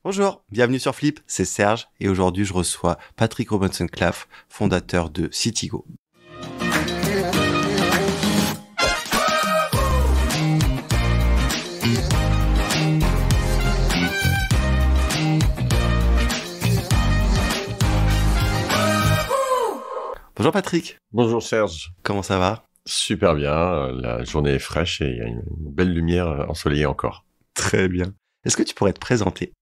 Bonjour, bienvenue sur Flip, c'est Serge et aujourd'hui je reçois Patrick Robinson-Claff, fondateur de Citigo. Bonjour Patrick. Bonjour Serge. Comment ça va? Super bien, la journée est fraîche et il y a une belle lumière ensoleillée encore. Très bien. Est-ce que tu pourrais te présenter?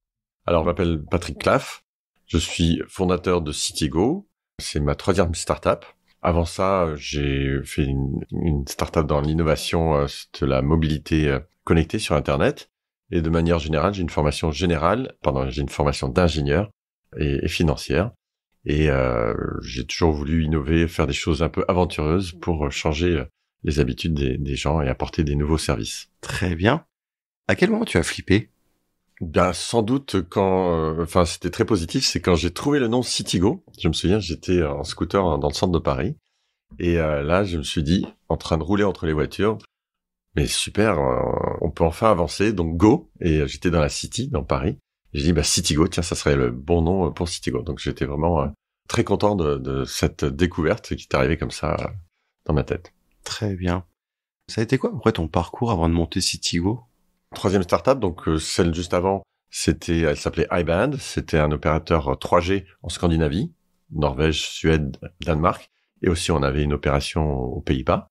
Alors, je m'appelle Patrick Claff, je suis fondateur de Citigo, c'est ma 3e startup. Avant ça, j'ai fait une startup dans l'innovation de la mobilité connectée sur Internet. Et de manière générale, j'ai une formation d'ingénieur et financière. Et j'ai toujours voulu innover, faire des choses un peu aventureuses pour changer les habitudes des gens et apporter des nouveaux services. Très bien. À quel moment tu as flippé? Ben, sans doute c'était très positif, c'est quand j'ai trouvé le nom Citigo. Je me souviens, j'étais en scooter dans le centre de Paris. Et là, je me suis dit, en train de rouler entre les voitures, mais super, on peut enfin avancer, donc go. Et j'étais dans la City, dans Paris. J'ai dit, Citigo, tiens, ça serait le bon nom pour Citigo. Donc j'étais vraiment très content de cette découverte qui est arrivée comme ça dans ma tête. Très bien. Ça a été quoi après ton parcours avant de monter Citigo? 3e startup, donc celle juste avant, elle s'appelait iBand. C'était un opérateur 3G en Scandinavie, Norvège, Suède, Danemark. Et aussi, on avait une opération aux Pays-Bas.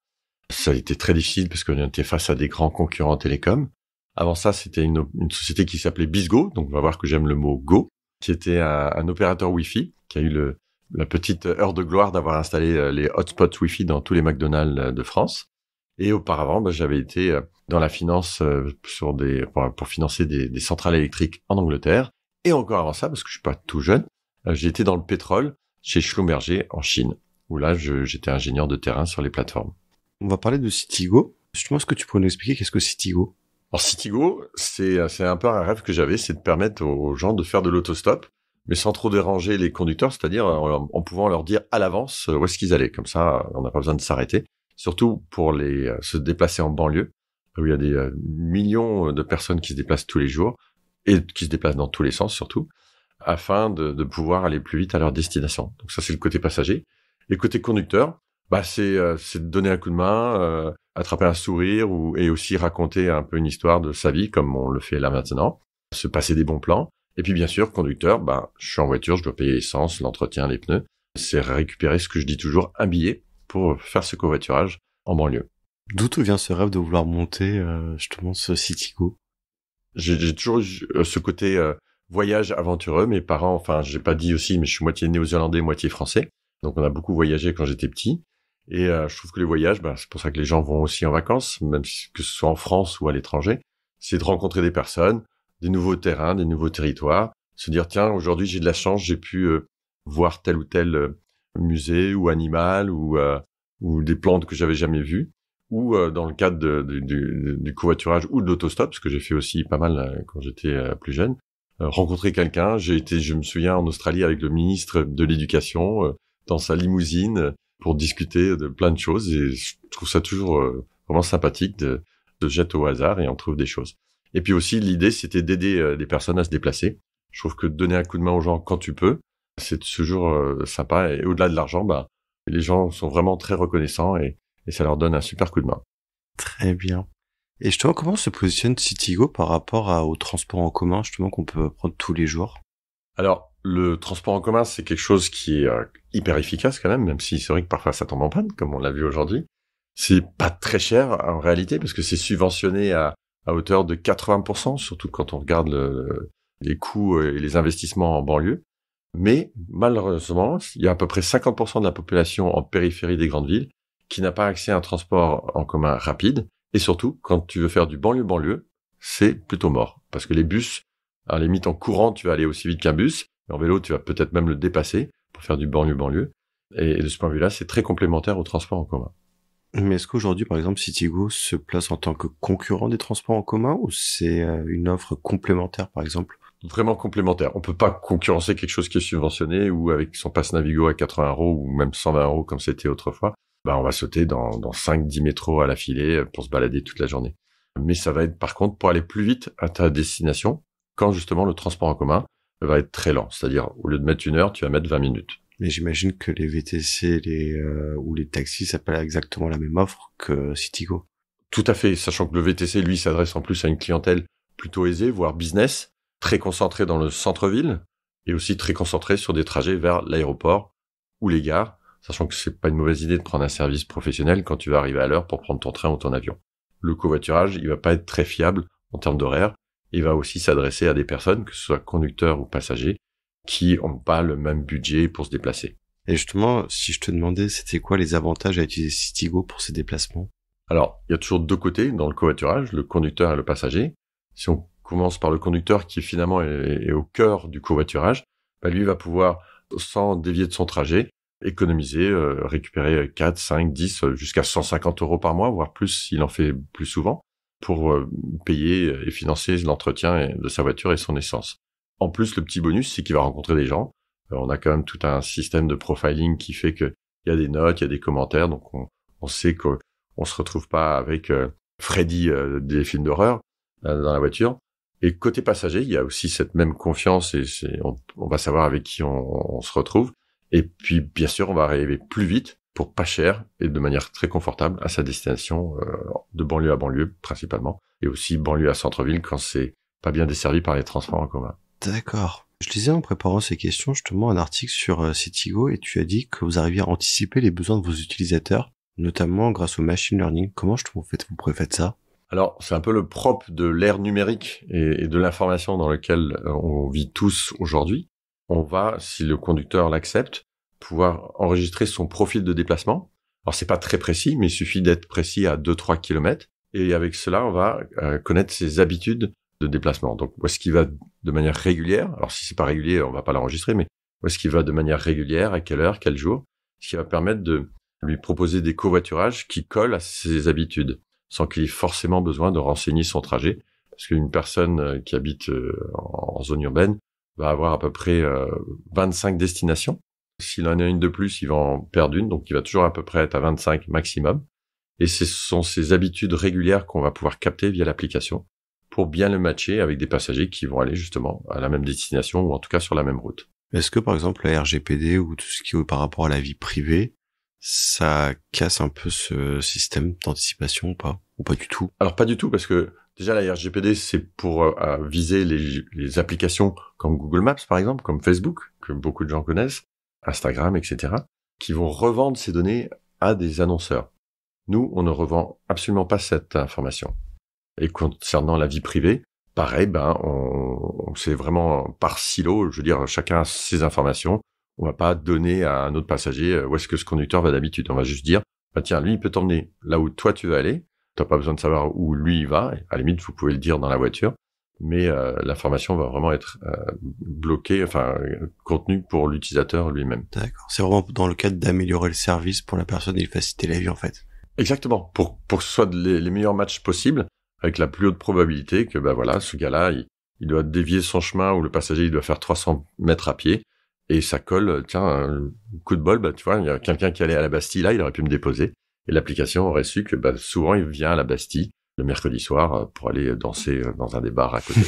Ça a été très difficile parce qu'on était face à des grands concurrents télécoms. Avant ça, c'était une société qui s'appelait Bizgo, donc on va voir que j'aime le mot Go, qui était un opérateur Wi-Fi, qui a eu la petite heure de gloire d'avoir installé les hotspots Wi-Fi dans tous les McDonald's de France. Et auparavant, j'avais été dans la finance pour financer des centrales électriques en Angleterre. Et encore avant ça, parce que je suis pas tout jeune, j'ai été dans le pétrole chez Schlumberger en Chine, où là, j'étais ingénieur de terrain sur les plateformes. On va parler de Citigo. Justement, est-ce que tu pourrais nous expliquer qu'est-ce que Citigo? Alors Citigo, c'est un peu un rêve que j'avais, c'est de permettre aux gens de faire de l'autostop, mais sans trop déranger les conducteurs, c'est-à-dire en pouvant leur dire à l'avance où est-ce qu'ils allaient. Comme ça, on n'a pas besoin de s'arrêter. Surtout pour se déplacer en banlieue, où il y a des millions de personnes qui se déplacent tous les jours, et qui se déplacent dans tous les sens surtout, afin de pouvoir aller plus vite à leur destination. Donc ça, c'est le côté passager. Et côté conducteur, c'est de donner un coup de main, attraper un sourire et aussi raconter un peu une histoire de sa vie, comme on le fait là maintenant, se passer des bons plans. Et puis bien sûr, conducteur, je suis en voiture, je dois payer l'essence, l'entretien, les pneus. C'est récupérer ce que je dis toujours, un billet pour faire ce covoiturage en banlieue. D'où te vient ce rêve de vouloir monter justement ce Citigo? J'ai toujours eu ce côté voyage aventureux. Mes parents, j'ai pas dit aussi, mais je suis moitié néo-zélandais, moitié français. Donc on a beaucoup voyagé quand j'étais petit. Et je trouve que les voyages, c'est pour ça que les gens vont aussi en vacances, même que ce soit en France ou à l'étranger, c'est de rencontrer des personnes, des nouveaux terrains, des nouveaux territoires, se dire tiens, aujourd'hui j'ai de la chance, j'ai pu voir tel ou tel musée ou animal ou des plantes que j'avais jamais vues, ou dans le cadre du covoiturage ou de l'autostop, ce que j'ai fait aussi pas mal quand j'étais plus jeune, rencontrer quelqu'un. Je me souviens en Australie avec le ministre de l'Éducation dans sa limousine pour discuter de plein de choses, et je trouve ça toujours vraiment sympathique de jeter au hasard et on trouve des choses. Et puis aussi l'idée c'était d'aider des personnes à se déplacer. Je trouve que donner un coup de main aux gens quand tu peux, c'est toujours sympa, et au-delà de l'argent, les gens sont vraiment très reconnaissants et ça leur donne un super coup de main. Très bien. Et justement, comment se positionne Citigo par rapport au transport en commun, justement, qu'on peut prendre tous les jours? Alors, le transport en commun, c'est quelque chose qui est hyper efficace quand même si c'est vrai que parfois ça tombe en panne, comme on l'a vu aujourd'hui. C'est pas très cher en réalité, parce que c'est subventionné à hauteur de 80%, surtout quand on regarde les coûts et les investissements en banlieue. Mais malheureusement, il y a à peu près 50% de la population en périphérie des grandes villes qui n'a pas accès à un transport en commun rapide. Et surtout, quand tu veux faire du banlieue-banlieue, c'est plutôt mort. Parce que les bus, à la limite en courant, tu vas aller aussi vite qu'un bus. Mais en vélo, tu vas peut-être même le dépasser pour faire du banlieue-banlieue. Et de ce point de vue-là, c'est très complémentaire au transport en commun. Mais est-ce qu'aujourd'hui, par exemple, Citigo se place en tant que concurrent des transports en commun, ou c'est une offre complémentaire, par exemple? Vraiment complémentaire. On peut pas concurrencer quelque chose qui est subventionné ou avec son pass Navigo à 80 € ou même 120 € comme c'était autrefois. On va sauter dans 5-10 métros à l'affilée pour se balader toute la journée. Mais ça va être par contre pour aller plus vite à ta destination, quand justement le transport en commun va être très lent. C'est-à-dire, au lieu de mettre 1 heure, tu vas mettre 20 minutes. Mais j'imagine que les VTC ou les taxis, ça pas exactement la même offre que Citigo. Tout à fait, sachant que le VTC, lui, s'adresse en plus à une clientèle plutôt aisée, voire business, très concentrée dans le centre-ville, et aussi très concentrée sur des trajets vers l'aéroport ou les gares, sachant que c'est pas une mauvaise idée de prendre un service professionnel quand tu vas arriver à l'heure pour prendre ton train ou ton avion. Le covoiturage, il va pas être très fiable en termes d'horaire. Il va aussi s'adresser à des personnes, que ce soit conducteurs ou passagers, qui ont pas le même budget pour se déplacer. Et justement, si je te demandais, c'était quoi les avantages à utiliser Citigo pour ces déplacements? Alors, il y a toujours 2 côtés dans le covoiturage, le conducteur et le passager. Si on commence par le conducteur, qui finalement est au cœur du covoiturage, lui va pouvoir, sans dévier de son trajet, économiser, récupérer 4, 5, 10, jusqu'à 150 € par mois, voire plus s'il en fait plus souvent, pour payer et financer l'entretien de sa voiture et son essence. En plus, le petit bonus, c'est qu'il va rencontrer des gens. On a quand même tout un système de profiling qui fait qu'il y a des notes, il y a des commentaires, donc on sait qu'on se retrouve pas avec Freddy des films d'horreur dans la voiture. Et côté passager, il y a aussi cette même confiance et on va savoir avec qui on se retrouve. Et puis, bien sûr, on va arriver plus vite pour pas cher et de manière très confortable à sa destination de banlieue à banlieue principalement, et aussi banlieue à centre-ville quand c'est pas bien desservi par les transports en commun. D'accord. Je lisais en préparant ces questions justement un article sur Citigo et tu as dit que vous arriviez à anticiper les besoins de vos utilisateurs, notamment grâce au machine learning. Comment vous faites ça? Alors, c'est un peu le propre de l'ère numérique et de l'information dans laquelle on vit tous aujourd'hui. On va, si le conducteur l'accepte, pouvoir enregistrer son profil de déplacement. Alors, c'est pas très précis, mais il suffit d'être précis à 2-3 kilomètres. Et avec cela, on va connaître ses habitudes de déplacement. Donc, où est-ce qu'il va de manière régulière? Alors, si c'est pas régulier, on va pas l'enregistrer, mais où est-ce qu'il va de manière régulière, à quelle heure, quel jour? Ce qui va permettre de lui proposer des covoiturages qui collent à ses habitudes, sans qu'il ait forcément besoin de renseigner son trajet. Parce qu'une personne qui habite en zone urbaine va avoir à peu près 25 destinations. S'il en a une de plus, il va en perdre une, donc il va toujours à peu près être à 25 maximum. Et ce sont ces habitudes régulières qu'on va pouvoir capter via l'application pour bien le matcher avec des passagers qui vont aller justement à la même destination ou en tout cas sur la même route. Est-ce que par exemple la RGPD ou tout ce qui est par rapport à la vie privée, ça casse un peu ce système d'anticipation ou pas? Ou pas du tout? Alors pas du tout, parce que déjà la RGPD c'est pour viser les applications comme Google Maps par exemple, comme Facebook, que beaucoup de gens connaissent, Instagram, etc., qui vont revendre ces données à des annonceurs. Nous, on ne revend absolument pas cette information. Et concernant la vie privée, pareil, on c'est vraiment par silo, je veux dire, chacun a ses informations. On va pas donner à un autre passager où est-ce que ce conducteur va d'habitude. On va juste dire, tiens, lui, il peut t'emmener là où toi tu veux aller. T'as pas besoin de savoir où lui il va. À la limite, vous pouvez le dire dans la voiture. Mais l'information va vraiment être bloquée, contenue pour l'utilisateur lui-même. D'accord. C'est vraiment dans le cadre d'améliorer le service pour la personne et de faciliter la vie en fait. Exactement. Pour que ce soit les meilleurs matchs possibles, avec la plus haute probabilité que ce gars-là, il doit dévier son chemin ou le passager il doit faire 300 mètres à pied et ça colle. Tiens, un coup de bol, tu vois, il y a quelqu'un qui allait à la Bastille là, il aurait pu me déposer et l'application aurait su que souvent il vient à la Bastille le mercredi soir pour aller danser dans un des bars à côté.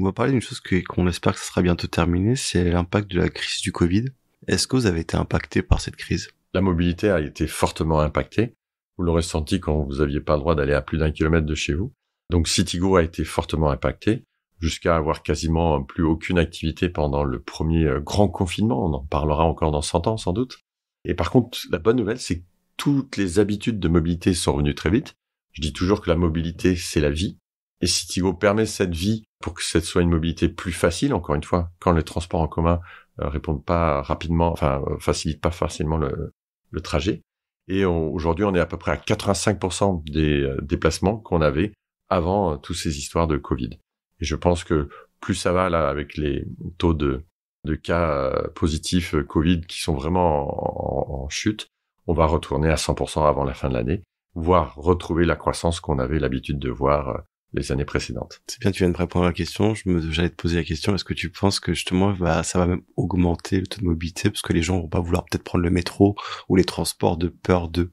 On va parler d'une chose qu'on espère que ça sera bientôt terminé, c'est l'impact de la crise du Covid. Est-ce que vous avez été impacté par cette crise? La mobilité a été fortement impactée. Vous l'aurez senti quand vous aviez pas le droit d'aller à plus d'1 kilomètre de chez vous. Donc Citigo a été fortement impacté, jusqu'à avoir quasiment plus aucune activité pendant le premier grand confinement. On en parlera encore dans 100 ans sans doute. Et par contre, la bonne nouvelle, c'est que toutes les habitudes de mobilité sont revenues très vite. Je dis toujours que la mobilité, c'est la vie. Et Citigo permet cette vie pour que ce soit une mobilité plus facile, encore une fois, quand les transports en commun répondent pas rapidement, facilitent pas facilement le trajet. Et aujourd'hui, on est à peu près à 85% des déplacements qu'on avait avant toutes ces histoires de Covid. Et je pense que plus ça va là avec les taux de cas positifs Covid qui sont vraiment en chute, on va retourner à 100% avant la fin de l'année, voire retrouver la croissance qu'on avait l'habitude de voir les années précédentes. C'est bien, tu viens de répondre à la question. J'allais te poser la question, est-ce que tu penses que justement ça va même augmenter le taux de mobilité parce que les gens vont pas vouloir peut-être prendre le métro ou les transports de peur d'eux?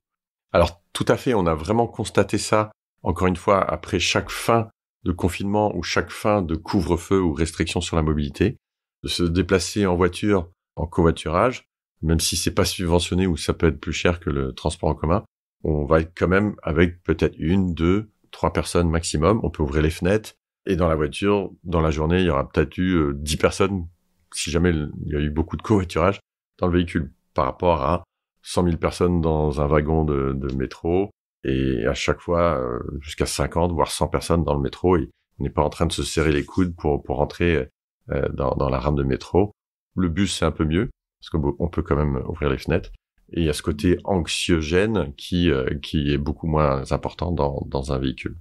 Alors tout à fait, on a vraiment constaté ça, encore une fois, après chaque fin de confinement ou chaque fin de couvre-feu ou restriction sur la mobilité, de se déplacer en voiture, en covoiturage, même si c'est pas subventionné ou ça peut être plus cher que le transport en commun, on va être quand même avec peut-être 1, 2, 3 personnes maximum. On peut ouvrir les fenêtres et dans la voiture, dans la journée, il y aura peut-être eu 10 personnes si jamais il y a eu beaucoup de covoiturage dans le véhicule par rapport à 100 000 personnes dans un wagon de métro et à chaque fois jusqu'à 50 voire 100 personnes dans le métro et on n'est pas en train de se serrer les coudes pour rentrer dans la rame de métro. Le bus, c'est un peu mieux parce qu'on peut quand même ouvrir les fenêtres. Et il y a ce côté anxiogène qui est beaucoup moins important dans un véhicule.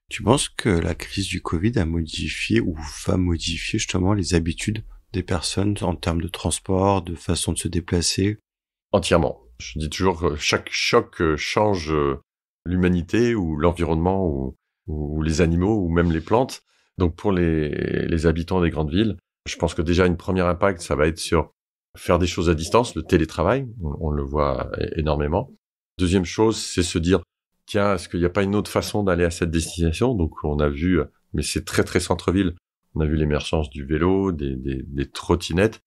Tu penses que la crise du Covid a modifié ou va modifier justement les habitudes des personnes en termes de transport, de façon de se déplacer? Entièrement. Je dis toujours que chaque choc change l'humanité ou l'environnement ou les animaux ou même les plantes. Donc pour les habitants des grandes villes, je pense que déjà une première impact, ça va être sur faire des choses à distance, le télétravail, on le voit énormément. Deuxième chose, c'est se dire, tiens, est-ce qu'il n'y a pas une autre façon d'aller à cette destination? Donc on a vu, mais c'est très très centre-ville, on a vu l'émergence du vélo, des trottinettes,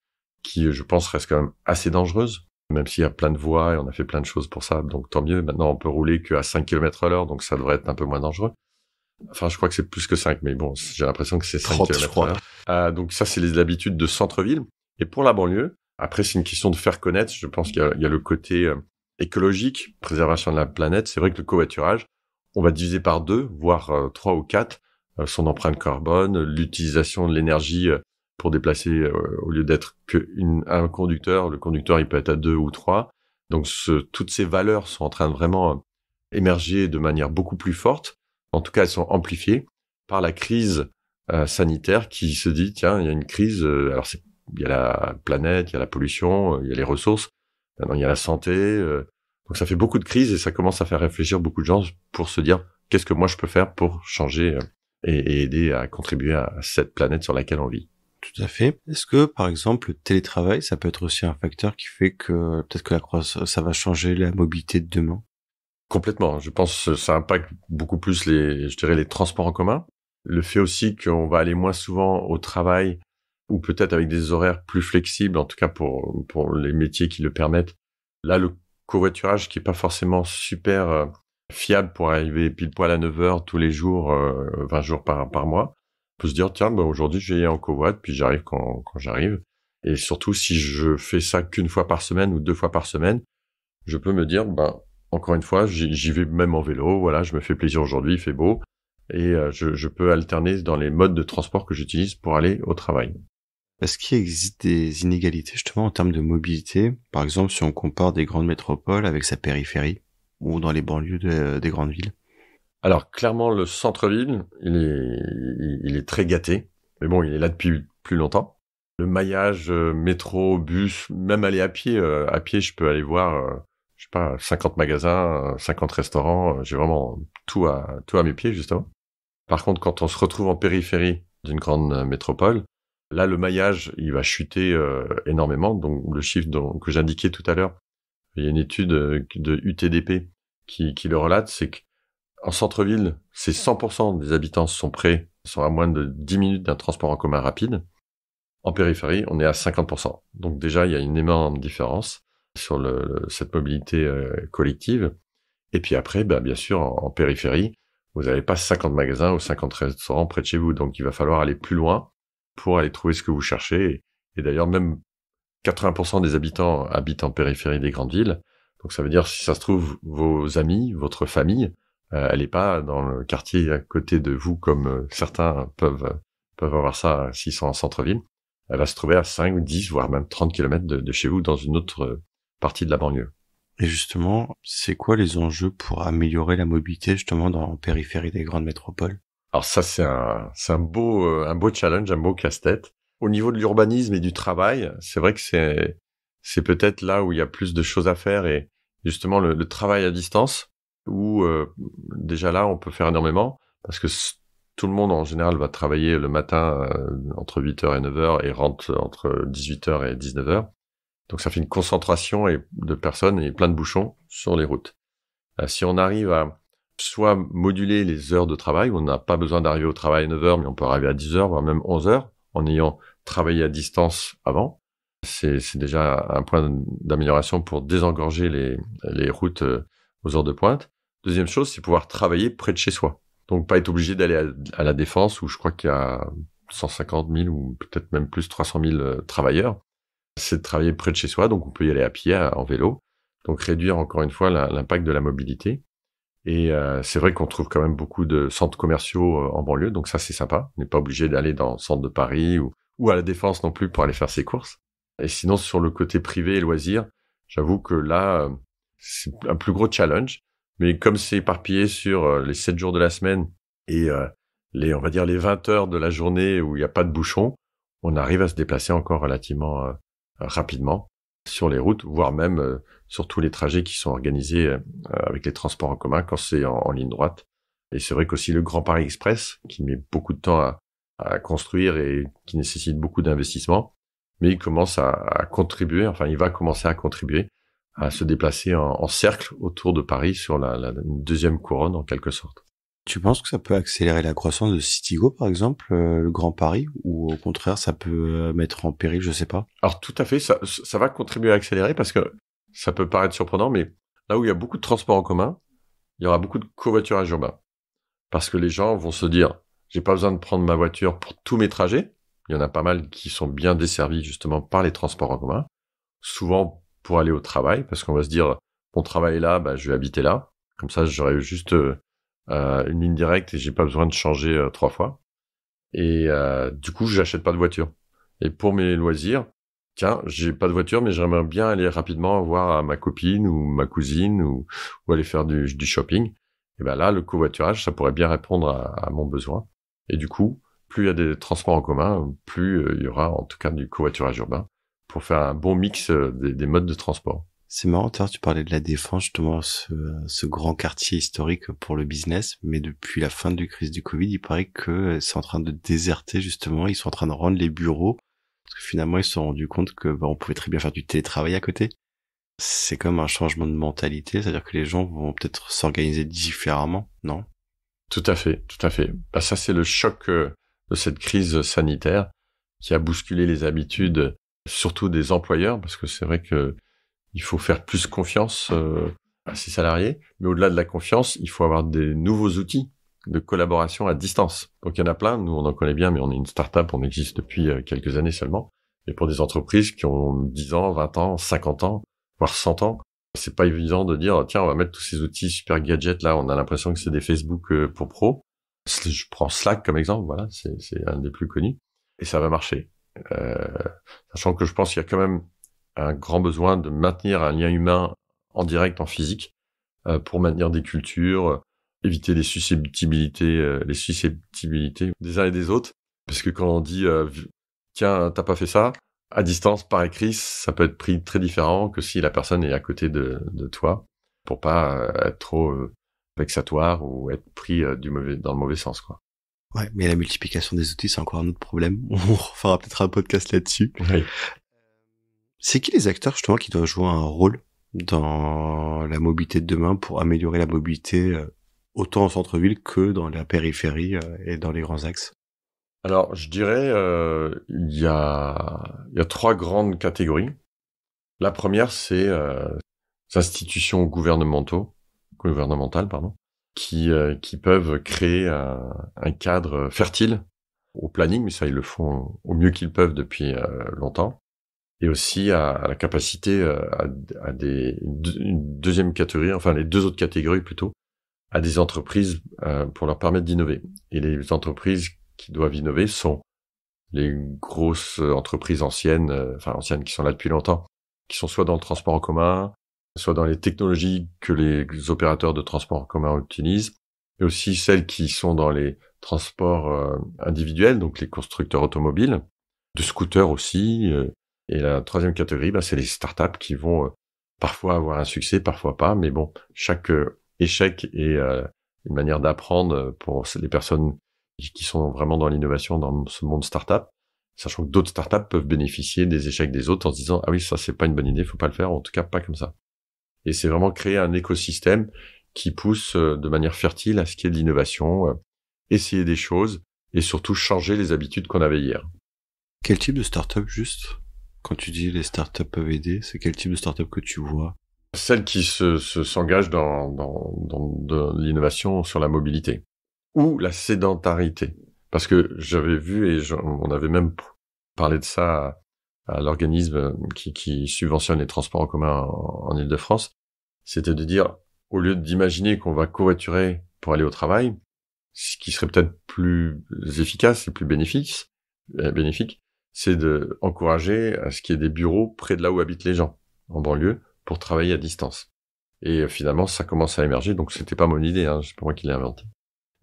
qui je pense restent quand même assez dangereuses, même s'il y a plein de voies et on a fait plein de choses pour ça, donc tant mieux. Maintenant on peut rouler qu'à 5 km/h, donc ça devrait être un peu moins dangereux. Enfin, je crois que c'est plus que 5, mais bon, j'ai l'impression que c'est 5 km/h. Donc ça, c'est les habitudes de centre-ville. Et pour la banlieue, après, c'est une question de faire connaître. Je pense qu'il y a le côté écologique, préservation de la planète. C'est vrai que le covoiturage, on va diviser par 2, voire 3 ou 4, son empreinte carbone, l'utilisation de l'énergie pour déplacer, au lieu d'être un conducteur, le conducteur, il peut être à 2 ou 3. Donc, toutes ces valeurs sont en train de vraiment émerger de manière beaucoup plus forte. En tout cas, elles sont amplifiées par la crise sanitaire qui se dit, tiens, il y a une crise, alors il y a la planète, il y a la pollution, il y a les ressources, maintenant il y a la santé, donc ça fait beaucoup de crises et ça commence à faire réfléchir beaucoup de gens pour se dire, qu'est-ce que moi je peux faire pour changer et aider à contribuer à cette planète sur laquelle on vit. Tout à fait. Est-ce que, par exemple, le télétravail, ça peut être aussi un facteur qui fait que peut-être que la croissance, ça va changer la mobilité de demain? Complètement. Je pense que ça impacte beaucoup plus les transports en commun. Le fait aussi qu'on va aller moins souvent au travail ou peut-être avec des horaires plus flexibles, en tout cas pour les métiers qui le permettent. Là, le covoiturage qui est pas forcément super fiable pour arriver pile poil à 9 heures tous les jours, 20 jours par mois. On peut se dire, tiens, aujourd'hui, je vais y aller en covoit, puis j'arrive quand j'arrive. Et surtout, si je fais ça qu'une fois par semaine ou 2 fois par semaine, je peux me dire, encore une fois, j'y vais même en vélo, voilà, je me fais plaisir aujourd'hui, il fait beau, et je peux alterner dans les modes de transport que j'utilise pour aller au travail. Est-ce qu'il existe des inégalités justement en termes de mobilité? Par exemple, si on compare des grandes métropoles avec sa périphérie, ou dans les banlieues des grandes villes? Alors, clairement, le centre-ville, il est très gâté, mais bon, il est là depuis plus longtemps. Le maillage, métro, bus, même aller à pied, je peux aller voir... je sais pas, 50 magasins, 50 restaurants, j'ai vraiment tout à mes pieds, justement. Par contre, quand on se retrouve en périphérie d'une grande métropole, là, le maillage, il va chuter énormément. Donc, le chiffre que j'indiquais tout à l'heure, il y a une étude de UTDP qui le relate, c'est qu'en centre-ville, c'est 100% des habitants sont à moins de 10 minutes d'un transport en commun rapide. En périphérie, on est à 50%. Donc déjà, il y a une énorme différence sur cette mobilité collective. Et puis après, bien sûr, en périphérie, vous n'avez pas 50 magasins ou 50 restaurants près de chez vous. Donc, il va falloir aller plus loin pour aller trouver ce que vous cherchez. Et d'ailleurs, même 80% des habitants habitent en périphérie des grandes villes. Donc, ça veut dire, si ça se trouve, vos amis, votre famille, elle n'est pas dans le quartier à côté de vous comme certains peuvent avoir ça s'ils sont en centre-ville. Elle va se trouver à 5, 10, voire même 30 km de chez vous dans une autre partie de la banlieue. Et justement, c'est quoi les enjeux pour améliorer la mobilité justement dans la périphérie des grandes métropoles? Alors ça, c'est un beau challenge, un beau casse-tête. Au niveau de l'urbanisme et du travail, c'est vrai que c'est peut-être là où il y a plus de choses à faire et justement le travail à distance où déjà là, on peut faire énormément parce que tout le monde en général va travailler le matin entre 8h et 9h et rentre entre 18h et 19h. Donc ça fait une concentration de personnes et plein de bouchons sur les routes. Si on arrive à soit moduler les heures de travail, où on n'a pas besoin d'arriver au travail à 9 heures, mais on peut arriver à 10 heures, voire même 11 heures, en ayant travaillé à distance avant. C'est déjà un point d'amélioration pour désengorger les routes aux heures de pointe. Deuxième chose, c'est pouvoir travailler près de chez soi. Donc, pas être obligé d'aller à la Défense, où je crois qu'il y a 150 000 ou peut-être même plus 300 000 travailleurs. C'est de travailler près de chez soi, donc on peut y aller à pied, en vélo. Donc, réduire encore une fois l'impact de la mobilité. Et c'est vrai qu'on trouve quand même beaucoup de centres commerciaux en banlieue, donc ça, c'est sympa. On n'est pas obligé d'aller dans le centre de Paris ou à la Défense non plus pour aller faire ses courses. Et sinon, sur le côté privé et loisirs, j'avoue que là, c'est un plus gros challenge. Mais comme c'est éparpillé sur les 7 jours de la semaine et on va dire les 20 heures de la journée où il n'y a pas de bouchon, on arrive à se déplacer encore relativement rapidement sur les routes, voire même sur tous les trajets qui sont organisés avec les transports en commun quand c'est en ligne droite. Et c'est vrai qu'aussi le Grand Paris Express, qui met beaucoup de temps à construire et qui nécessite beaucoup d'investissement, mais il commence à contribuer, enfin il va commencer à contribuer à se déplacer en cercle autour de Paris sur une deuxième couronne en quelque sorte. Tu penses que ça peut accélérer la croissance de Citigo, par exemple, le Grand Paris, ou au contraire, ça peut mettre en péril, je sais pas? Alors tout à fait, ça va contribuer à accélérer parce que ça peut paraître surprenant, mais là où il y a beaucoup de transports en commun, il y aura beaucoup de covoiturage urbain. Parce que les gens vont se dire, j'ai pas besoin de prendre ma voiture pour tous mes trajets. Il y en a pas mal qui sont bien desservis justement par les transports en commun. Souvent pour aller au travail, parce qu'on va se dire, mon travail est là, bah, je vais habiter là. Comme ça, j'aurai juste une ligne directe et j'ai pas besoin de changer 3 fois. Et du coup, j'achète pas de voiture. Et pour mes loisirs, tiens, j'ai pas de voiture, mais j'aimerais bien aller rapidement voir ma copine ou ma cousine ou aller faire du shopping. Et ben là, le covoiturage, ça pourrait bien répondre à mon besoin. Et du coup, plus il y a des transports en commun, plus il y aura en tout cas du covoiturage urbain pour faire un bon mix des modes de transport. C'est marrant, tu parlais de la Défense, justement, ce grand quartier historique pour le business, mais depuis la fin de la crise du Covid, il paraît que c'est en train de déserter, justement, ils sont en train de rendre les bureaux, parce que finalement, ils se sont rendus compte que on pouvait très bien faire du télétravail à côté. C'est comme un changement de mentalité, c'est-à-dire que les gens vont peut-être s'organiser différemment, non? Tout à fait, tout à fait. Bah, ça, c'est le choc de cette crise sanitaire qui a bousculé les habitudes, surtout des employeurs, parce que c'est vrai que il faut faire plus confiance à ses salariés, mais au-delà de la confiance, il faut avoir des nouveaux outils de collaboration à distance. Donc il y en a plein, nous on en connaît bien, mais on est une start-up, on existe depuis quelques années seulement. Et pour des entreprises qui ont 10 ans, 20 ans, 50 ans, voire 100 ans, c'est pas évident de dire, tiens, on va mettre tous ces outils super gadgets là, on a l'impression que c'est des Facebook pour pros. Je prends Slack comme exemple, voilà, c'est un des plus connus. Et ça va marcher. Sachant que je pense qu'il y a quand même un grand besoin de maintenir un lien humain en direct, en physique, pour maintenir des cultures, éviter les susceptibilités des uns et des autres. Parce que quand on dit tiens, t'as pas fait ça, à distance, par écrit, ça peut être pris très différent que si la personne est à côté de toi, pour pas être trop vexatoire ou être pris dans le mauvais sens, quoi. Ouais, mais la multiplication des outils, c'est encore un autre problème. On fera peut-être un podcast là-dessus. Oui. C'est qui les acteurs justement qui doivent jouer un rôle dans la mobilité de demain pour améliorer la mobilité autant en centre-ville que dans la périphérie et dans les grands axes? Alors, je dirais il y a 3 grandes catégories. La première, c'est les institutions gouvernementales, qui peuvent créer un cadre fertile au planning, mais ça ils le font au mieux qu'ils peuvent depuis longtemps. Et aussi à la capacité une deuxième catégorie, enfin les 2 autres catégories plutôt, à des entreprises pour leur permettre d'innover. Et les entreprises qui doivent innover sont les grosses entreprises anciennes qui sont là depuis longtemps, qui sont soit dans le transport en commun, soit dans les technologies que les opérateurs de transport en commun utilisent, et aussi celles qui sont dans les transports individuels, donc les constructeurs automobiles, de scooters aussi. Et la troisième catégorie, c'est les startups qui vont parfois avoir un succès, parfois pas, mais bon, chaque échec est une manière d'apprendre pour les personnes qui sont vraiment dans l'innovation dans ce monde startup, sachant que d'autres startups peuvent bénéficier des échecs des autres en se disant ah oui, ça c'est pas une bonne idée, faut pas le faire, en tout cas pas comme ça. Et c'est vraiment créer un écosystème qui poussent de manière fertile à ce qu'il y ait de l'innovation, essayer des choses et surtout changer les habitudes qu'on avait hier. Quel type de start-up juste? Quand tu dis les startups peuvent aider, c'est quel type de start-up que tu vois? Celles qui s'engagent dans de l'innovation sur la mobilité ou la sédentarité. Parce que j'avais vu on avait même parlé de ça à l'organisme qui subventionne les transports en commun en Île-de-France. C'était de dire, au lieu d'imaginer qu'on va covoiturer pour aller au travail, ce qui serait peut-être plus efficace et plus bénéfique, c'est de encourager à ce qu'il y ait des bureaux près de là où habitent les gens, en banlieue, pour travailler à distance. Et finalement, ça commence à émerger, donc c'était pas mon idée, c'est pas moi qui l'ai inventé.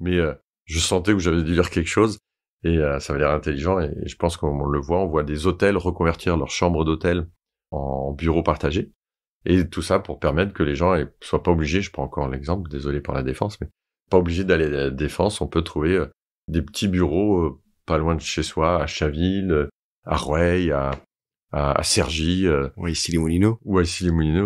Mais je sentais que j'avais dû lire quelque chose, et ça avait l'air intelligent, et je pense qu'on le voit, on voit des hôtels reconvertir leurs chambres d'hôtel en bureaux partagés, et tout ça pour permettre que les gens soient pas obligés, je prends encore l'exemple, désolé pour la Défense, mais pas obligés d'aller à la Défense, on peut trouver des petits bureaux pas loin de chez soi, à Chaville, à Rueil, à Cergy, ou à Issy-les-Moulineaux,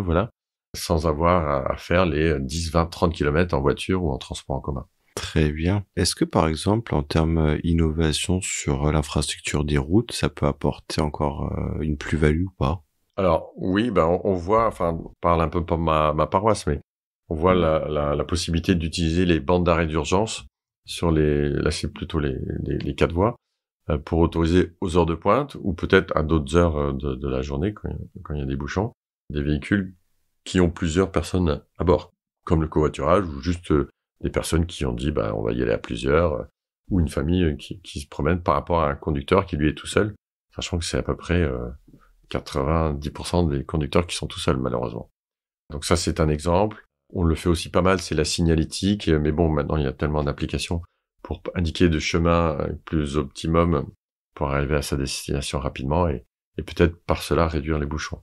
voilà, sans avoir à faire les 10, 20, 30 kilomètres en voiture ou en transport en commun. Très bien. Est-ce que, par exemple, en termes innovation sur l'infrastructure des routes, ça peut apporter encore une plus-value ou pas? Alors, oui, on voit, on parle un peu pour ma paroisse, mais on voit la possibilité d'utiliser les bandes d'arrêt d'urgence là c'est plutôt les 4 voies, pour autoriser aux heures de pointe, ou peut-être à d'autres heures de la journée, quand il y a des bouchons, des véhicules qui ont plusieurs personnes à bord, comme le covoiturage, ou juste des personnes qui ont dit on va y aller à plusieurs, ou une famille qui se promène par rapport à un conducteur qui lui est tout seul, sachant que c'est à peu près 90% des conducteurs qui sont tout seuls, malheureusement. Donc ça, c'est un exemple. On le fait aussi pas mal, c'est la signalétique, mais bon, maintenant il y a tellement d'applications pour indiquer de chemin plus optimum pour arriver à sa destination rapidement, et peut-être par cela réduire les bouchons.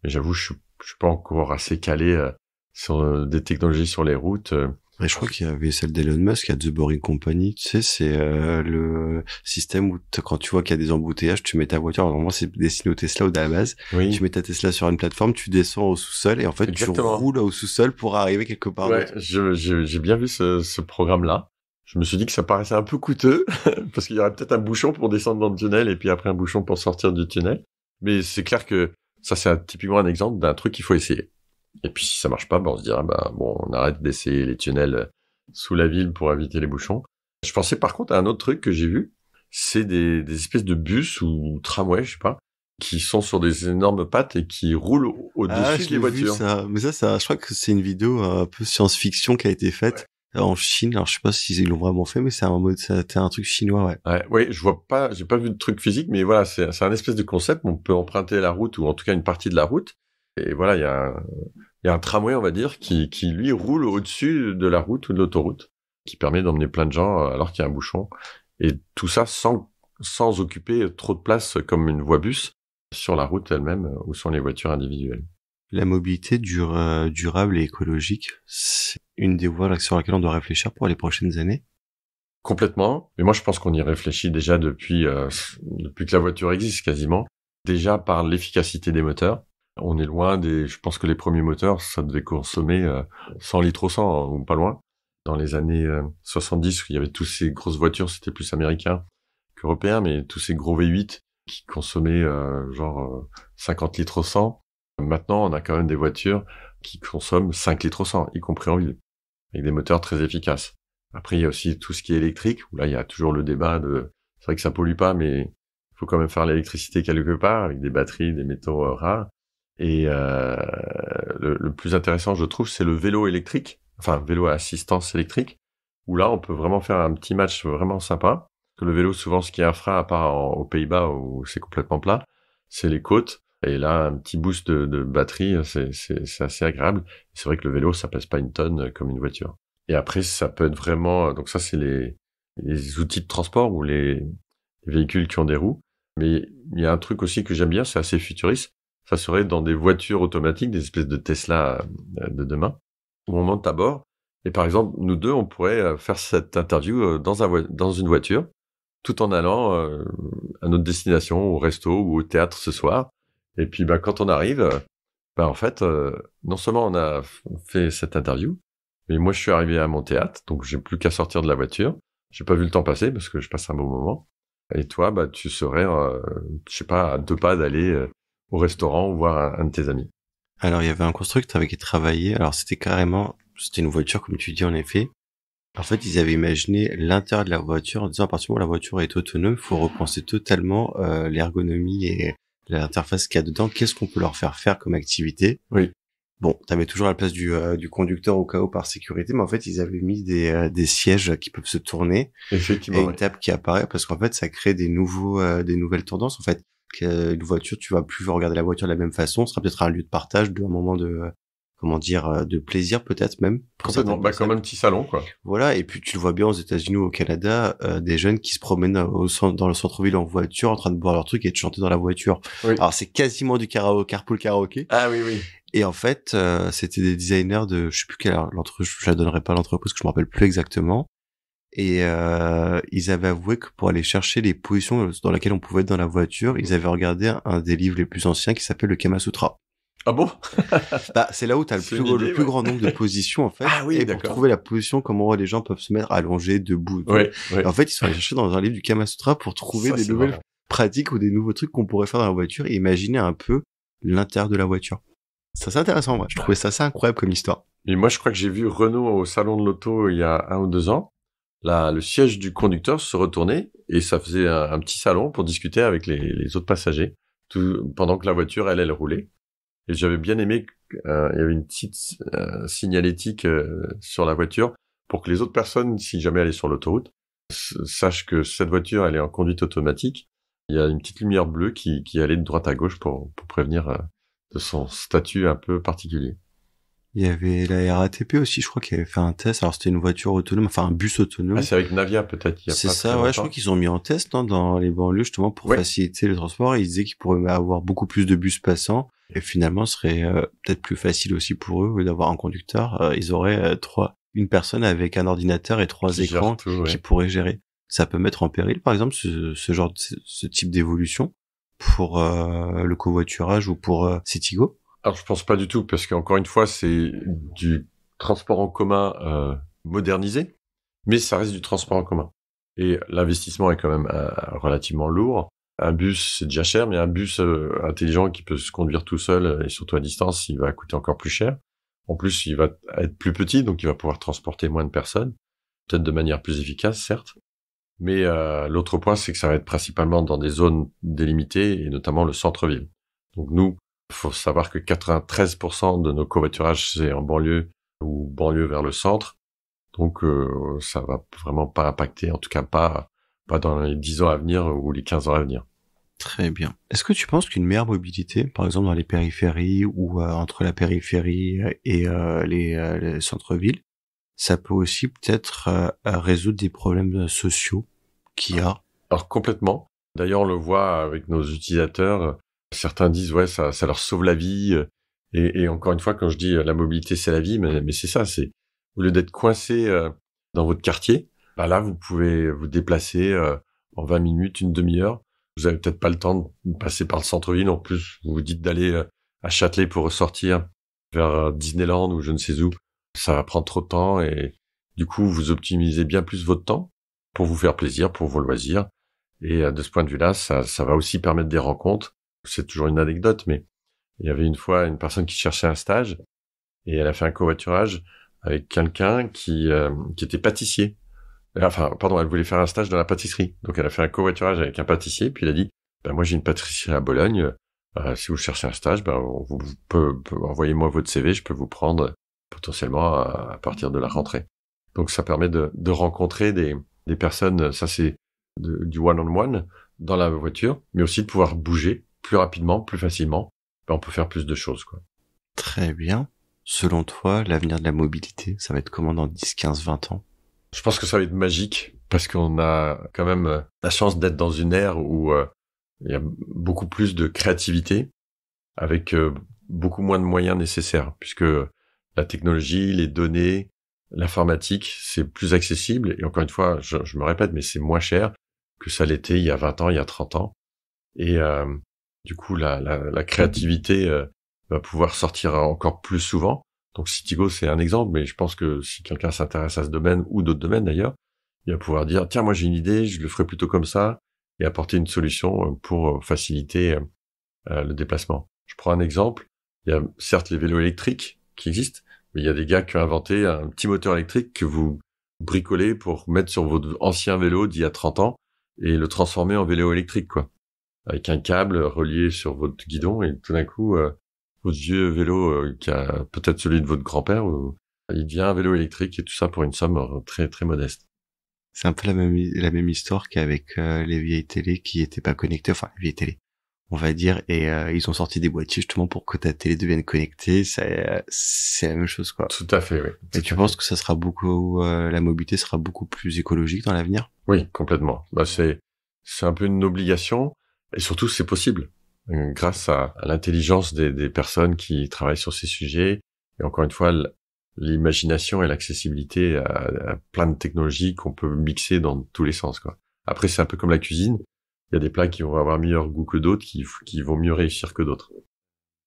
Mais j'avoue, je suis pas encore assez calé sur des technologies sur les routes. Et je crois qu'il y avait celle d'Elon Musk à The Boring Company, tu sais, c'est le système où quand tu vois qu'il y a des embouteillages, tu mets ta voiture, normalement c'est destiné au Tesla ou à la base, oui. Tu mets ta Tesla sur une plateforme, tu descends au sous-sol et en fait Exactement. Tu roules au sous-sol pour arriver quelque part d'autre. J'ai bien vu ce programme-là. Je me suis dit que ça paraissait un peu coûteux, parce qu'il y aurait peut-être un bouchon pour descendre dans le tunnel et puis après un bouchon pour sortir du tunnel. Mais c'est clair que ça, c'est typiquement un exemple d'un truc qu'il faut essayer. Et puis si ça marche pas, on se dira on arrête d'essayer les tunnels sous la ville pour éviter les bouchons. Je pensais par contre à un autre truc que j'ai vu, c'est des espèces de bus ou tramways, je sais pas, qui sont sur des énormes pattes et qui roulent au-dessus des voitures. Vu, ça. Mais ça, je crois que c'est une vidéo un peu science-fiction qui a été faite en Chine. Alors je sais pas s'ils l'ont vraiment fait, mais c'est un truc chinois, ouais. Oui, j'ai pas vu de truc physique, mais voilà, c'est un espèce de concept. On peut emprunter la route, ou en tout cas une partie de la route. Et voilà, il y a un tramway, on va dire, qui lui roule au-dessus de la route ou de l'autoroute, qui permet d'emmener plein de gens alors qu'il y a un bouchon. Et tout ça sans occuper trop de place comme une voie bus sur la route elle-même ou sur les voitures individuelles. La mobilité durable et écologique, c'est une des voies sur laquelle on doit réfléchir pour les prochaines années. Complètement. Mais moi, je pense qu'on y réfléchit déjà depuis que la voiture existe quasiment. Déjà par l'efficacité des moteurs. On est loin je pense que les premiers moteurs, ça devait consommer 100 litres au 100, ou pas loin. Dans les années 70, il y avait tous ces grosses voitures, c'était plus américain qu'européen, mais tous ces gros V8 qui consommaient 50 litres au 100. Maintenant, on a quand même des voitures qui consomment 5 litres au 100, y compris en ville, avec des moteurs très efficaces. Après, il y a aussi tout ce qui est électrique, où là, il y a toujours le débat c'est vrai que ça pollue pas, mais il faut quand même faire l'électricité quelque part, avec des batteries, des métaux rares. Et le plus intéressant, je trouve, c'est le vélo électrique, enfin vélo à assistance électrique, où là, on peut vraiment faire un petit match vraiment sympa. Que le vélo, souvent, ce qui est un frein, à part aux Pays-Bas où c'est complètement plat, c'est les côtes. Et là, un petit boost de batterie, c'est assez agréable. C'est vrai que le vélo, ça pèse pas une tonne comme une voiture. Et après, ça peut être vraiment, donc ça, c'est les outils de transport ou les véhicules qui ont des roues. Mais il y a un truc aussi que j'aime bien, c'est assez futuriste. Ça serait dans des voitures automatiques, des espèces de Tesla de demain, où on monte à bord. Et par exemple, nous deux, on pourrait faire cette interview dans une voiture, tout en allant à notre destination, au resto ou au théâtre ce soir. Et puis, quand on arrive, en fait, non seulement on a fait cette interview, Mais moi, je suis arrivé à mon théâtre, donc j'ai plus qu'à sortir de la voiture. J'ai pas vu le temps passer parce que je passe un bon moment. Et toi, bah, tu serais, je sais pas, à 2 pas d'aller au restaurant ou voir un de tes amis. Alors, il y avait un constructeur avec qui travaillait. Alors, c'était une voiture, comme tu dis, en effet. En fait, ils avaient imaginé l'intérieur de la voiture en disant à partir du moment où la voiture est autonome, il faut repenser totalement l'ergonomie et l'interface qu'il y a dedans. Qu'est-ce qu'on peut leur faire faire comme activité? Oui, Bon, t'avais toujours la place du conducteur au cas où par sécurité, mais en fait, ils avaient mis des sièges qui peuvent se tourner et effectivement, une oui. table qui apparaît parce qu'en fait, ça crée des nouvelles tendances. En fait, une voiture, tu vas plus regarder la voiture de la même façon. Ce sera peut-être un lieu de partage, un moment comment dire, de plaisir peut-être même pour Complètement. certaines Bah, comme personnes. un petit salon, quoi. Voilà, et puis tu le vois bien aux États-Unis ou au Canada, des jeunes qui se promènent dans le centre-ville en voiture, en train de boire leur truc et de chanter dans la voiture. Oui. Alors c'est quasiment du karaoke, carpool karaoké. Ah oui, oui. Et en fait, c'était des designers de, je sais plus quelle l'entreprise, je la donnerai pas l'entreprise, que je me rappelle plus exactement. Et ils avaient avoué que pour aller chercher les positions dans lesquelles on pouvait être dans la voiture, ils avaient regardé un des livres les plus anciens qui s'appelle le Kama Sutra. Ah bon? Bah, c'est là où t'as C'est une le idée, plus ouais. grand nombre de positions, en fait. Ah oui, Et pour d'accord. trouver la position, comment les gens peuvent se mettre allongés, debout et tout. Ouais, ouais. Et en fait, ils sont allés chercher dans un livre du Kama Sutra pour trouver Ça, des c'est nouvelles marrant. pratiques ou des nouveaux trucs qu'on pourrait faire dans la voiture et imaginer un peu l'intérieur de la voiture. Ça, c'est intéressant, moi. Je trouvais ça assez incroyable comme histoire. Et moi, je crois que j'ai vu Renault au salon de l'auto il y a 1 ou 2 ans. Là, le siège du conducteur se retournait et ça faisait un petit salon pour discuter avec les autres passagers pendant que la voiture, elle roulait. Et j'avais bien aimé, il y avait une petite signalétique sur la voiture pour que les autres personnes, si jamais elle est sur l'autoroute, sachent que cette voiture, elle est en conduite automatique. Il y a une petite lumière bleue qui allait de droite à gauche pour prévenir de son statut un peu particulier. Il y avait la RATP aussi, je crois, qui avait fait un test. Alors, c'était une voiture autonome, enfin, un bus autonome. Ah, c'est avec Navia peut-être, il y a C'est pas très ça, ouais, je crois longtemps. qu'ils ont mis en test, hein, dans les banlieues, justement, pour Ouais, faciliter le transport. Ils disaient qu'ils pourraient avoir beaucoup plus de bus passants. Et finalement, ce serait peut-être plus facile aussi pour eux, au lieu d'avoir un conducteur. Ils auraient une personne avec un ordinateur et 3 qui gère écrans tout, qui ouais. pourraient gérer. Ça peut mettre en péril, par exemple, ce type d'évolution pour le covoiturage ou pour Citigo. Alors, je pense pas du tout, parce qu'encore une fois, c'est du transport en commun modernisé, mais ça reste du transport en commun. Et l'investissement est quand même relativement lourd. Un bus, c'est déjà cher, mais un bus intelligent qui peut se conduire tout seul et surtout à distance, il va coûter encore plus cher. En plus, il va être plus petit, donc il va pouvoir transporter moins de personnes, peut-être de manière plus efficace, certes. Mais l'autre point, c'est que ça va être principalement dans des zones délimitées, et notamment le centre-ville. Donc nous, il faut savoir que 93% de nos covoiturages, c'est en banlieue ou banlieue vers le centre. Donc ça va vraiment pas impacter, en tout cas pas dans les 10 ans à venir ou les 15 ans à venir. Très bien. Est-ce que tu penses qu'une meilleure mobilité, par exemple dans les périphéries ou entre la périphérie et les centres-villes, ça peut aussi peut-être résoudre des problèmes sociaux qu'il y a? Alors complètement. D'ailleurs, on le voit avec nos utilisateurs. Certains disent ouais, ça leur sauve la vie. Et encore une fois, quand je dis la mobilité, c'est la vie, mais c'est ça. C'est au lieu d'être coincé dans votre quartier, bah là, vous pouvez vous déplacer en 20 minutes, une demi-heure. Vous avez peut-être pas le temps de passer par le centre-ville. En plus, vous vous dites d'aller à Châtelet pour ressortir vers Disneyland ou je ne sais où. Ça va prendre trop de temps et du coup, vous optimisez bien plus votre temps pour vous faire plaisir, pour vos loisirs. Et de ce point de vue-là, ça va aussi permettre des rencontres. C'est toujours une anecdote, mais il y avait une fois une personne qui cherchait un stage et elle a fait un covoiturage avec quelqu'un qui était pâtissier. Enfin, pardon, elle voulait faire un stage dans la pâtisserie. Donc elle a fait un covoiturage avec un pâtissier, puis il a dit, ben moi j'ai une pâtisserie à Bologne. Si vous cherchez un stage, ben vous envoyez-moi votre CV, je peux vous prendre potentiellement à partir de la rentrée. Donc ça permet de rencontrer des personnes, ça c'est du one-on-one dans la voiture, mais aussi de pouvoir bouger plus rapidement, plus facilement. Ben, on peut faire plus de choses, quoi. Très bien. Selon toi, l'avenir de la mobilité, ça va être comment dans 10, 15, 20 ans? Je pense que ça va être magique parce qu'on a quand même la chance d'être dans une ère où il y a beaucoup plus de créativité avec beaucoup moins de moyens nécessaires puisque la technologie, les données, l'informatique, c'est plus accessible et encore une fois, je me répète, mais c'est moins cher que ça l'était il y a 20 ans, il y a 30 ans. Et du coup, la créativité va pouvoir sortir encore plus souvent. Donc Citigo, c'est un exemple, mais je pense que si quelqu'un s'intéresse à ce domaine ou d'autres domaines d'ailleurs, il va pouvoir dire, tiens, moi j'ai une idée, je le ferai plutôt comme ça, et apporter une solution pour faciliter le déplacement. Je prends un exemple. Il y a certes les vélos électriques qui existent, mais il y a des gars qui ont inventé un petit moteur électrique que vous bricolez pour mettre sur votre ancien vélo d'il y a 30 ans et le transformer en vélo électrique, quoi. Avec un câble relié sur votre guidon et tout d'un coup, votre vieux vélo qui a peut-être celui de votre grand-père, il devient un vélo électrique et tout ça pour une somme très très modeste. C'est un peu la même histoire qu'avec les vieilles télés qui étaient pas connectées, enfin les vieilles télés, on va dire, et ils ont sorti des boîtiers justement pour que ta télé devienne connectée. C'est la même chose, quoi. Tout à fait, oui. Et tu penses que ça sera la mobilité sera beaucoup plus écologique dans l'avenir? Oui, complètement. Bah c'est un peu une obligation et surtout c'est possible grâce à l'intelligence des personnes qui travaillent sur ces sujets et encore une fois l'imagination et l'accessibilité à plein de technologies qu'on peut mixer dans tous les sens, quoi. Après c'est un peu comme la cuisine. Il y a des plats qui vont avoir meilleur goût que d'autres, qui vont mieux réussir que d'autres.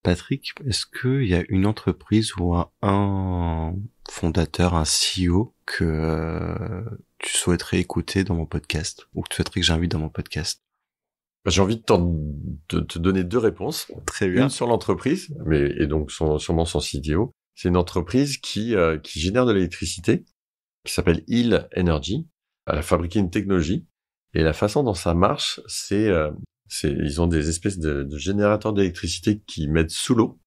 Patrick, est-ce qu'il y a une entreprise ou un fondateur, un CEO que tu souhaiterais écouter dans mon podcast, ou que tu souhaiterais que j'invite dans mon podcast? J'ai envie de te donner 2 réponses. Très bien. Une sur l'entreprise, et donc sûrement son CTO. C'est une entreprise qui génère de l'électricité, qui s'appelle Hill Energy. Elle a fabriqué une technologie. Et la façon dont ça marche, ils ont des espèces de générateurs d'électricité qui mettent sous l'eau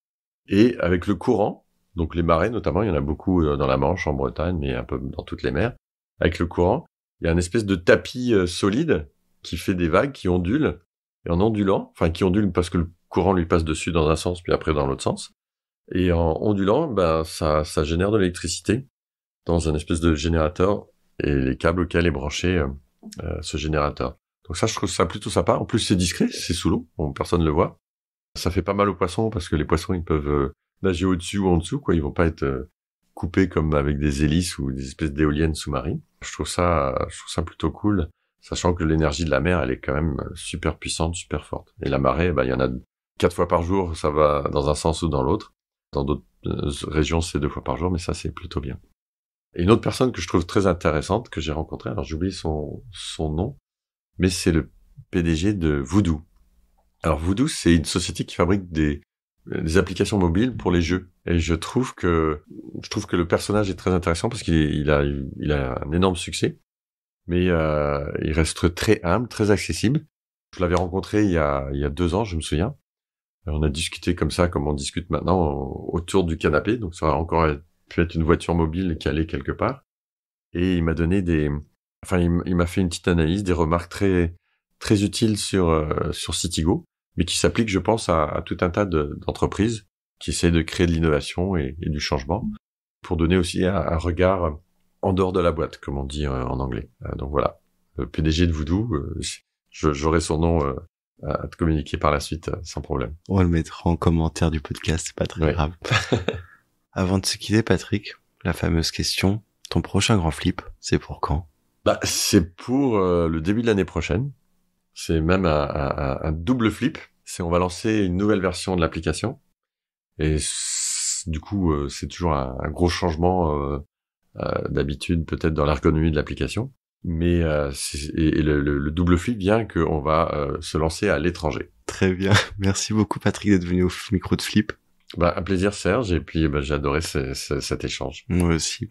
et avec le courant, donc les marais notamment, il y en a beaucoup dans la Manche, en Bretagne, mais un peu dans toutes les mers. Avec le courant, il y a une espèce de tapis solide qui fait des vagues, qui ondulent, et en ondulant, enfin qui ondule parce que le courant lui passe dessus dans un sens, puis après dans l'autre sens. Et en ondulant, ça génère de l'électricité dans un espèce de générateur et les câbles auxquels est branché ce générateur. Donc ça, je trouve ça plutôt sympa. En plus, c'est discret, c'est sous l'eau, personne ne le voit. Ça fait pas mal aux poissons parce que les poissons, ils peuvent nager au-dessus ou en dessous, quoi. Ils vont pas être coupés comme avec des hélices ou des espèces d'éoliennes sous-marines. Je trouve ça plutôt cool, sachant que l'énergie de la mer, elle est quand même super puissante, super forte. Et la marée, il y en a 4 fois par jour, ça va dans un sens ou dans l'autre. Dans d'autres régions, c'est 2 fois par jour, mais ça, c'est plutôt bien. Et une autre personne que je trouve très intéressante, que j'ai rencontrée, alors j'oublie son nom, mais c'est le PDG de Voodoo. Alors Voodoo, c'est une société qui fabrique des applications mobiles pour les jeux. Et je trouve que le personnage est très intéressant parce qu'il a un énorme succès, mais il reste très humble, très accessible. Je l'avais rencontré il y a 2 ans, je me souviens. On a discuté comme ça, comme on discute maintenant, autour du canapé, donc ça aurait encore pu être une voiture mobile calée quelque part. Et il m'a donné il m'a fait une petite analyse, des remarques très, très utiles sur Citigo, mais qui s'appliquent, je pense, à tout un tas d'entreprises qui essaient de créer de l'innovation et du changement, pour donner aussi un regard en dehors de la boîte, comme on dit en anglais. Donc voilà, le PDG de Voodoo, j'aurai son nom à te communiquer par la suite sans problème. On le mettra en commentaire du podcast, c'est pas très grave. Avant de se quitter, Patrick, la fameuse question, ton prochain grand flip, c'est pour quand? C'est pour le début de l'année prochaine. C'est même un double flip. On va lancer une nouvelle version de l'application. Et du coup, c'est toujours un gros changement d'habitude, peut-être dans l'ergonomie de l'application. Mais le double flip vient qu'on va se lancer à l'étranger. Très bien. Merci beaucoup, Patrick, d'être venu au micro de Flip. Un plaisir, Serge. Et puis, j'ai adoré cet échange. Moi aussi.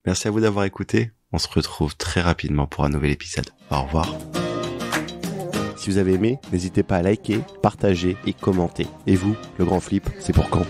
Merci à vous d'avoir écouté. On se retrouve très rapidement pour un nouvel épisode. Au revoir. Si vous avez aimé, n'hésitez pas à liker, partager et commenter. Et vous, le grand flip, c'est pour quand ?